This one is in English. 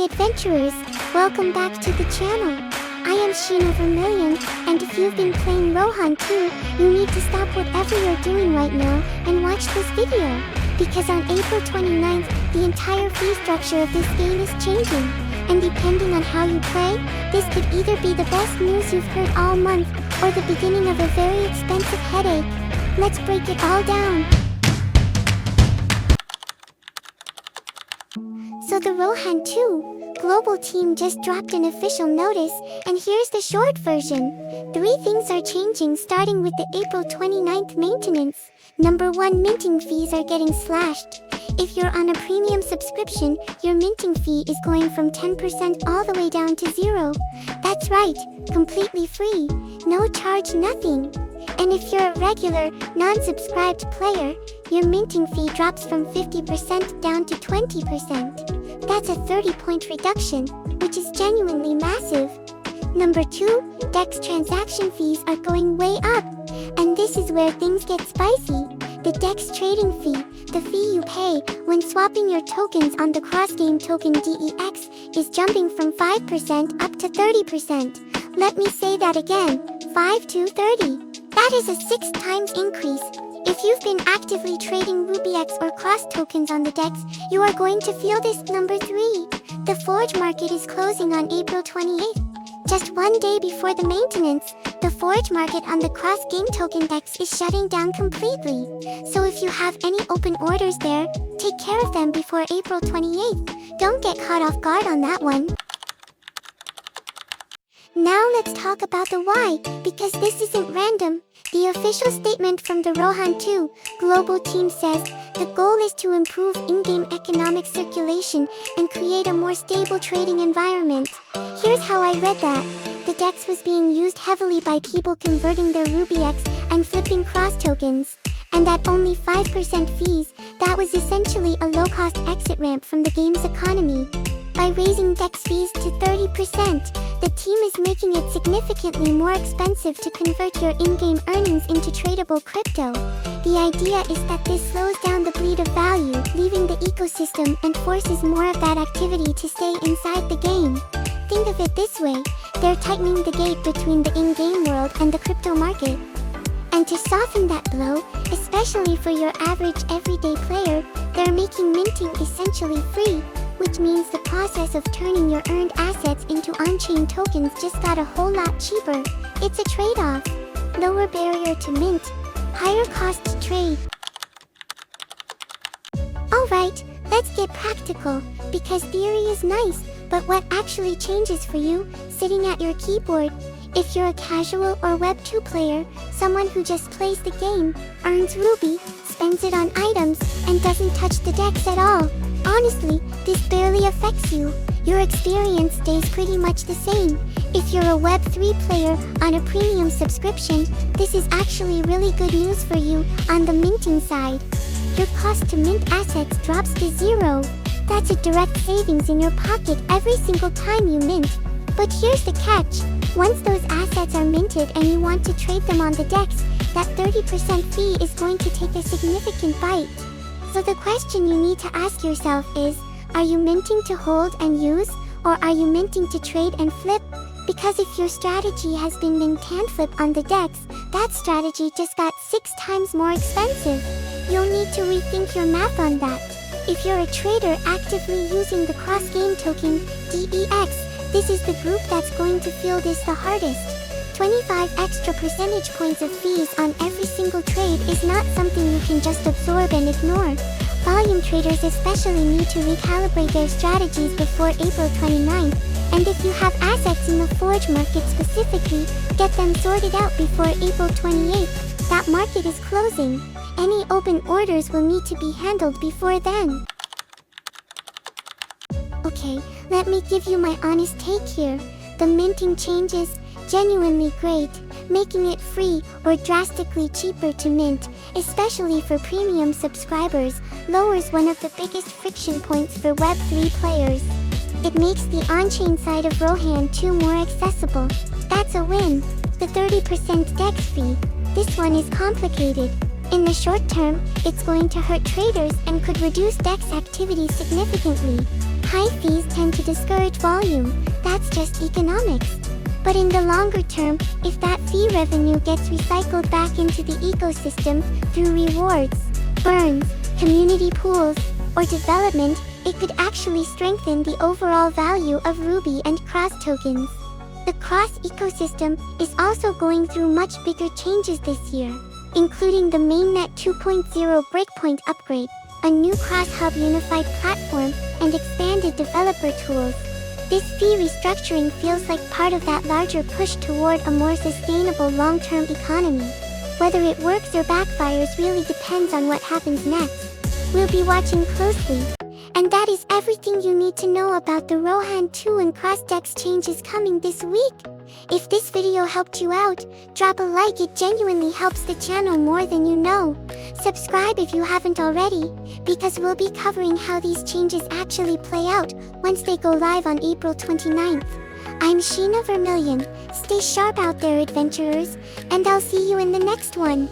adventurers, welcome back to the channel. I am Sheena Vermillion, and if you've been playing Rohan 2, you need to stop whatever you're doing right now and watch this video. Because on April 29th, the entire fee structure of this game is changing. And depending on how you play, this could either be the best news you've heard all month, or the beginning of a very expensive headache. Let's break it all down. So the Rohan 2 global team just dropped an official notice, and here's the short version. 3 things are changing starting with the April 29th maintenance. Number 1, minting fees are getting slashed. If you're on a premium subscription, your minting fee is going from 10% all the way down to 0. That's right, completely free. No charge, nothing. And if you're a regular, non-subscribed player, your minting fee drops from 50% down to 20%. That's a 30-point reduction, which is genuinely massive. Number 2, DEX transaction fees are going way up. And this is where things get spicy. The DEX trading fee, the fee you pay when swapping your tokens on the cross-game token DEX, is jumping from 5% up to 30%. Let me say that again, 5 to 30. That is a 6 times increase. If you've been actively trading RUBYx or cross tokens on the DEX, you are going to feel this. Number 3, the Forge market is closing on April 28th. Just one day before the maintenance, the Forge market on the cross-game token DEX is shutting down completely. So if you have any open orders there, take care of them before April 28th. Don't get caught off guard on that one. Now let's talk about the why, because this isn't random. The official statement from the Rohan 2 global team says, the goal is to improve in-game economic circulation and create a more stable trading environment. Here's how I read that. The DEX was being used heavily by people converting their RUBYx and flipping cross tokens. And at only 5% fees, that was essentially a low-cost exit ramp from the game's economy. By raising DEX fees to 30%, the team is making it significantly more expensive to convert your in-game earnings into tradable crypto. The idea is that this slows down the bleed of value, leaving the ecosystem, and forces more of that activity to stay inside the game. Think of it this way, they're tightening the gate between the in-game world and the crypto market. And to soften that blow, especially for your average everyday player, they're making minting essentially free, which means the process of turning your earned assets into on-chain tokens just got a whole lot cheaper. It's a trade-off. Lower barrier to mint, higher cost to trade. Alright, let's get practical, because theory is nice, but what actually changes for you, sitting at your keyboard? If you're a casual or Web 2 player, someone who just plays the game, earns Ruby, spends it on items, and doesn't touch the DEX at all, honestly, this barely affects you. Your experience stays pretty much the same. If you're a Web 3 player on a premium subscription, this is actually really good news for you on the minting side. Your cost to mint assets drops to 0. That's a direct savings in your pocket every single time you mint. But here's the catch. Once those assets are minted and you want to trade them on the DEX, that 30% fee is going to take a significant bite. So the question you need to ask yourself is, are you minting to hold and use, or are you minting to trade and flip? Because if your strategy has been mint and flip on the DEX, that strategy just got 6 times more expensive. You'll need to rethink your math on that. If you're a trader actively using the cross-game token, DEX, this is the group that's going to feel this the hardest. 25 extra percentage points of fees on every single trade is not something you can just absorb and ignore. Volume traders especially need to recalibrate their strategies before April 29th, and if you have assets in the Forge market specifically, get them sorted out before April 28th. That market is closing. Any open orders will need to be handled before then. Okay, let me give you my honest take here. The minting changes, genuinely great. Making it free or drastically cheaper to mint, especially for premium subscribers, lowers one of the biggest friction points for Web 3 players. It makes the on-chain side of Rohan 2 more accessible. That's a win. The 30% DEX fee. This one is complicated. In the short term, it's going to hurt traders and could reduce DEX activity significantly. High fees tend to discourage volume, that's just economics. But in the longer term, if that fee revenue gets recycled back into the ecosystem through rewards, burns, community pools, or development, it could actually strengthen the overall value of Ruby and Cross tokens. The Cross ecosystem is also going through much bigger changes this year, including the mainnet 2.0 breakpoint upgrade, a new cross-hub unified platform, and expanded developer tools. This fee restructuring feels like part of that larger push toward a more sustainable long-term economy. Whether it works or backfires really depends on what happens next. We'll be watching closely. And that is everything you need to know about the Rohan 2 and Cross DEX changes coming this week. If this video helped you out, drop a like, it genuinely helps the channel more than you know. Subscribe if you haven't already, because we'll be covering how these changes actually play out once they go live on April 29th. I'm Sheena Vermillion, stay sharp out there adventurers, and I'll see you in the next one.